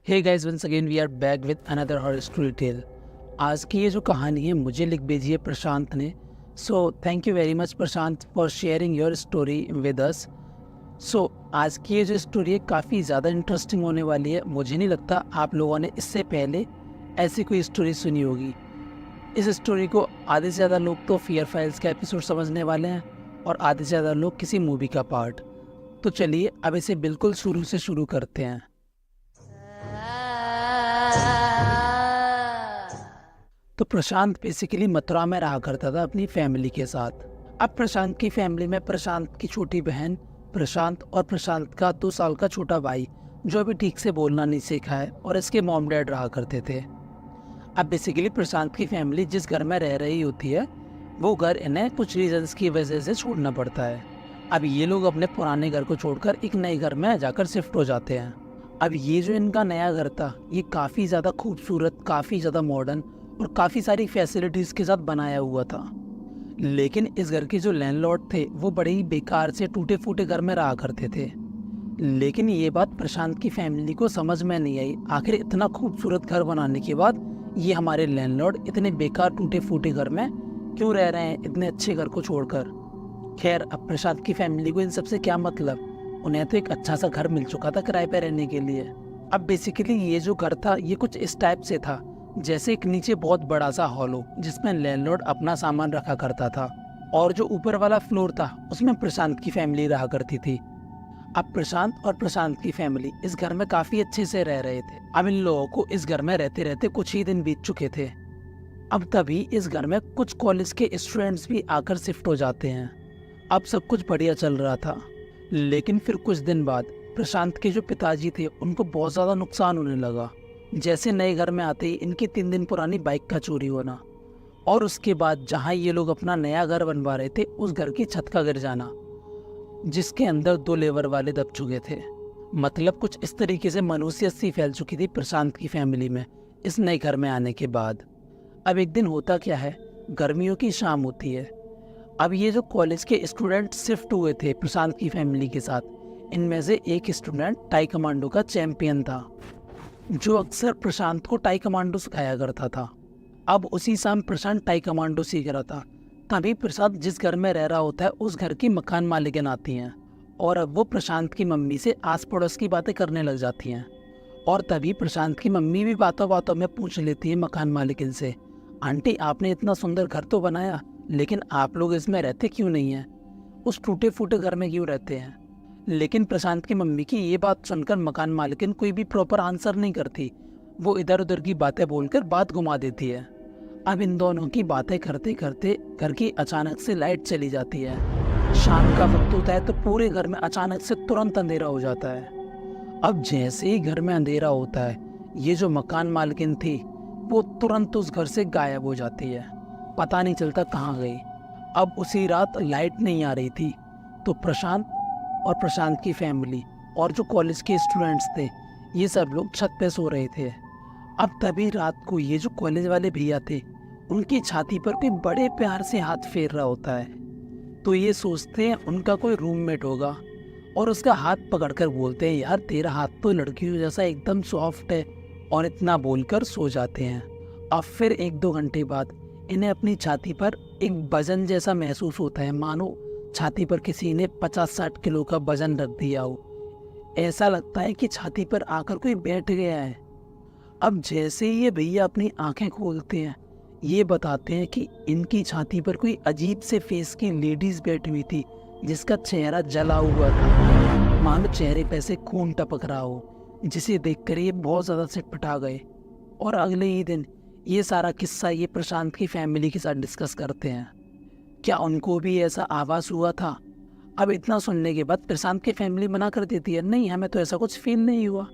Hey guys, once again we are back with another horror story tale. आज की ये जो कहानी है मुझे लिख भेजी है प्रशांत ने। So thank you very much Prashant for sharing your story with us. So आज की ये जो स्टोरी है काफ़ी ज़्यादा इंटरेस्टिंग होने वाली है। मुझे नहीं लगता आप लोगों ने इससे पहले ऐसी कोई स्टोरी सुनी होगी। इस स्टोरी को आधे से ज़्यादा लोग तो फियर फाइल्स का एपिसोड समझने वाले हैं और आधे से ज़्यादा लोग किसी मूवी का पार्ट। तो चलिए अब इसे बिल्कुल शुरू से शुरू करते हैं। तो प्रशांत बेसिकली मथुरा में रहा करता था अपनी फैमिली के साथ। अब प्रशांत की फैमिली में प्रशांत की छोटी बहन प्रशांत और प्रशांत का 2 साल का छोटा भाई जो अभी ठीक से बोलना नहीं सीखा है और इसके मॉम डैड रहा करते थे। अब बेसिकली प्रशांत की फैमिली जिस घर में रह रही होती है वो घर इन्हें कुछ रीजंस की वजह से छोड़ना पड़ता है। अब ये लोग अपने पुराने घर को छोड़कर एक नए घर में जाकर शिफ्ट हो जाते हैं। अब ये जो इनका नया घर था ये काफ़ी ज़्यादा खूबसूरत, काफ़ी ज़्यादा मॉडर्न और काफ़ी सारी फैसिलिटीज़ के साथ बनाया हुआ था। लेकिन इस घर के जो लैंडलॉर्ड थे वो बड़े ही बेकार से टूटे फूटे घर में रहा करते थे। लेकिन ये बात प्रशांत की फैमिली को समझ में नहीं आई। आखिर इतना खूबसूरत घर बनाने के बाद ये हमारे लैंडलॉर्ड इतने बेकार टूटे फूटे घर में क्यों रह रहे हैं, इतने अच्छे घर को छोड़कर। खैर, अब प्रशांत की फैमिली को इन सबसे क्या मतलब, उन्हें तो एक अच्छा सा घर मिल चुका था किराए पे रहने के लिए। अब बेसिकली ये जो घर था ये कुछ इस टाइप से था जैसे एक नीचे बहुत बड़ा सा हॉल हो जिसमें लैंडलॉर्ड अपना सामान रखा करता था और जो ऊपर वाला फ्लोर था उसमें प्रशांत की फैमिली रहा करती थी। अब प्रशांत और प्रशांत की फैमिली इस घर में काफी अच्छे से रह रहे थे। अब इन लोगों को इस घर में रहते रहते कुछ ही दिन बीत चुके थे। अब तभी इस घर में कुछ कॉलेज के स्टूडेंट्स भी आकर शिफ्ट हो जाते हैं। अब सब कुछ बढ़िया चल रहा था, लेकिन फिर कुछ दिन बाद प्रशांत के जो पिताजी थे उनको बहुत ज़्यादा नुकसान होने लगा। जैसे नए घर में आते ही इनकी 3 दिन पुरानी बाइक का चोरी होना और उसके बाद जहां ये लोग अपना नया घर बनवा रहे थे उस घर की छत का गिर जाना जिसके अंदर 2 लेबर वाले दब चुके थे। मतलब कुछ इस तरीके से मनुष्यत सी फैल चुकी थी प्रशांत की फैमिली में इस नए घर में आने के बाद। अब एक दिन होता क्या है, गर्मियों की शाम होती है। अब ये जो कॉलेज के स्टूडेंट शिफ्ट हुए थे प्रशांत की फैमिली के साथ, इनमें से एक स्टूडेंट टाई कमांडो का चैंपियन था जो अक्सर प्रशांत को टाई कमांडो सिखाया करता था। अब उसी शाम प्रशांत टाई कमांडो सीख रहा था। तभी प्रशांत जिस घर में रह रहा होता है उस घर की मकान मालिकन आती हैं और अब वो प्रशांत की मम्मी से आस पड़ोस की बातें करने लग जाती हैं। और तभी प्रशांत की मम्मी भी बातों बातों में पूछ लेती है मकान मालिकन से, आंटी आपने इतना सुंदर घर तो बनाया लेकिन आप लोग इसमें रहते क्यों नहीं हैं, उस टूटे फूटे घर में क्यों रहते हैं। लेकिन प्रशांत की मम्मी की ये बात सुनकर मकान मालिकिन कोई भी प्रॉपर आंसर नहीं करती। वो इधर उधर की बातें बोलकर बात घुमा देती है। अब इन दोनों की बातें करते करते घर की अचानक से लाइट चली जाती है। शाम का वक्त होता है तो पूरे घर में अचानक से तुरंत अंधेरा हो जाता है। अब जैसे ही घर में अंधेरा होता है ये जो मकान मालिकिन थी वो तुरंत उस घर से गायब हो जाती है, पता नहीं चलता कहाँ गई। अब उसी रात लाइट नहीं आ रही थी तो प्रशांत और प्रशांत की फैमिली और जो कॉलेज के स्टूडेंट्स थे ये सब लोग छत पे सो रहे थे। अब तभी रात को ये जो कॉलेज वाले भैया थे उनकी छाती पर कोई बड़े प्यार से हाथ फेर रहा होता है। तो ये सोचते हैं उनका कोई रूममेट होगा और उसका हाथ पकड़कर बोलते हैं, यार तेरा हाथ तो लड़कियों जैसा एकदम सॉफ्ट है, और इतना बोलकर सो जाते हैं। अब फिर 1-2 घंटे बाद इन्हें अपनी छाती पर एक वजन जैसा महसूस होता है, मानो छाती पर किसी ने 50-60 किलो का वजन रख दिया हो। ऐसा लगता है कि छाती पर आकर कोई बैठ गया है। अब जैसे ही ये भैया अपनी आंखें खोलते हैं ये बताते हैं कि इनकी छाती पर कोई अजीब से फेस की लेडीज बैठी हुई थी जिसका चेहरा जला हुआ था, मानो चेहरे पे से खून टपक रहा हो, जिसे देखकर ये बहुत ज़्यादा सिटपटा गए। और अगले ही दिन ये सारा किस्सा ये प्रशांत की फैमिली के साथ डिस्कस करते हैं, क्या उनको भी ऐसा आवाज़ हुआ था। अब इतना सुनने के बाद प्रशांत की फैमिली मना कर देती है, नहीं हमें तो ऐसा कुछ फील नहीं हुआ।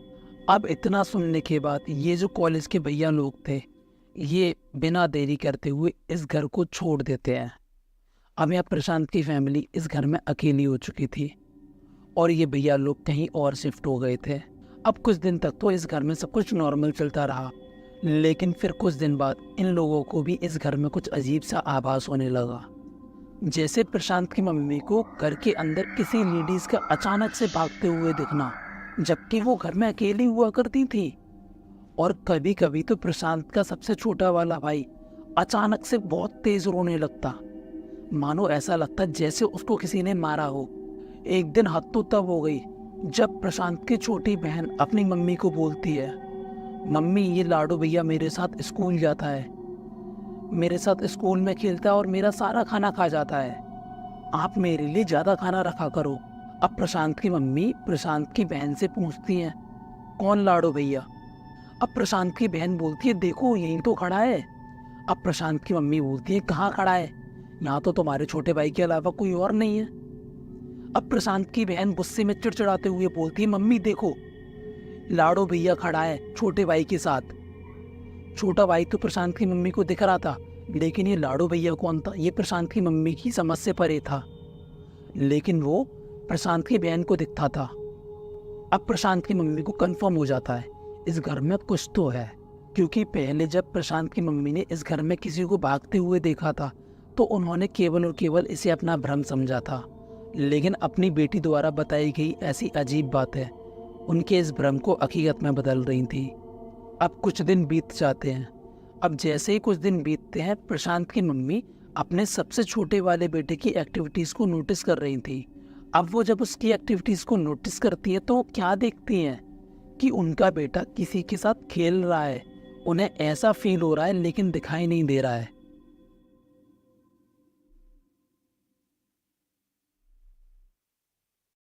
अब इतना सुनने के बाद ये जो कॉलेज के भैया लोग थे ये बिना देरी करते हुए इस घर को छोड़ देते हैं। अब यहाँ प्रशांत की फैमिली इस घर में अकेली हो चुकी थी और ये भैया लोग कहीं और शिफ्ट हो गए थे। अब कुछ दिन तक तो इस घर में सब कुछ नॉर्मल चलता रहा, लेकिन फिर कुछ दिन बाद इन लोगों को भी इस घर में कुछ अजीब सा आभास होने लगा, जैसे प्रशांत की मम्मी को घर के अंदर किसी लेडीज का अचानक से भागते हुए दिखना, जबकि वो घर में अकेली हुआ करती थी। और कभी कभी तो प्रशांत का सबसे छोटा वाला भाई अचानक से बहुत तेज रोने लगता, मानो ऐसा लगता जैसे उसको किसी ने मारा हो। एक दिन हद तो तब हो गई जब प्रशांत की छोटी बहन अपनी मम्मी को बोलती है, मम्मी ये लाडो भैया मेरे साथ स्कूल जाता है, मेरे साथ स्कूल में खेलता है और मेरा सारा खाना खा जाता है, आप मेरे लिए ज़्यादा खाना रखा करो। अब प्रशांत की मम्मी प्रशांत की बहन से पूछती हैं, कौन लाडो भैया? अब प्रशांत की बहन बोलती है, देखो यहीं तो खड़ा है। अब प्रशांत की मम्मी बोलती है, कहाँ खड़ा है? यहाँ तो तुम्हारे छोटे भाई के अलावा कोई और नहीं है। अब प्रशांत की बहन गुस्से में चिड़चिड़ाते हुए बोलती है, मम्मी देखो लाडो भैया खड़ा है छोटे भाई के साथ। छोटा भाई तो प्रशांत की मम्मी को दिख रहा था, लेकिन ये लाडो भैया कौन था ये प्रशांत की मम्मी की समझ से परे था, लेकिन वो प्रशांत की बहन को दिखता था। अब प्रशांत की मम्मी को कंफर्म हो जाता है इस घर में कुछ तो है, क्योंकि पहले जब प्रशांत की मम्मी ने इस घर में किसी को भागते हुए देखा था तो उन्होंने केवल और केवल इसे अपना भ्रम समझा था, लेकिन अपनी बेटी द्वारा बताई गई ऐसी अजीब बातें उनके इस भ्रम को हकीकत में बदल रही थी। अब कुछ दिन बीत जाते हैं। अब जैसे ही कुछ दिन बीतते हैं, प्रशांत की मम्मी अपने सबसे छोटे वाले बेटे की एक्टिविटीज़ को नोटिस कर रही थी। अब वो जब उसकी एक्टिविटीज़ को नोटिस करती है तो वो क्या देखती हैं कि उनका बेटा किसी के साथ खेल रहा है। उन्हें ऐसा फील हो रहा है लेकिन दिखाई नहीं दे रहा है।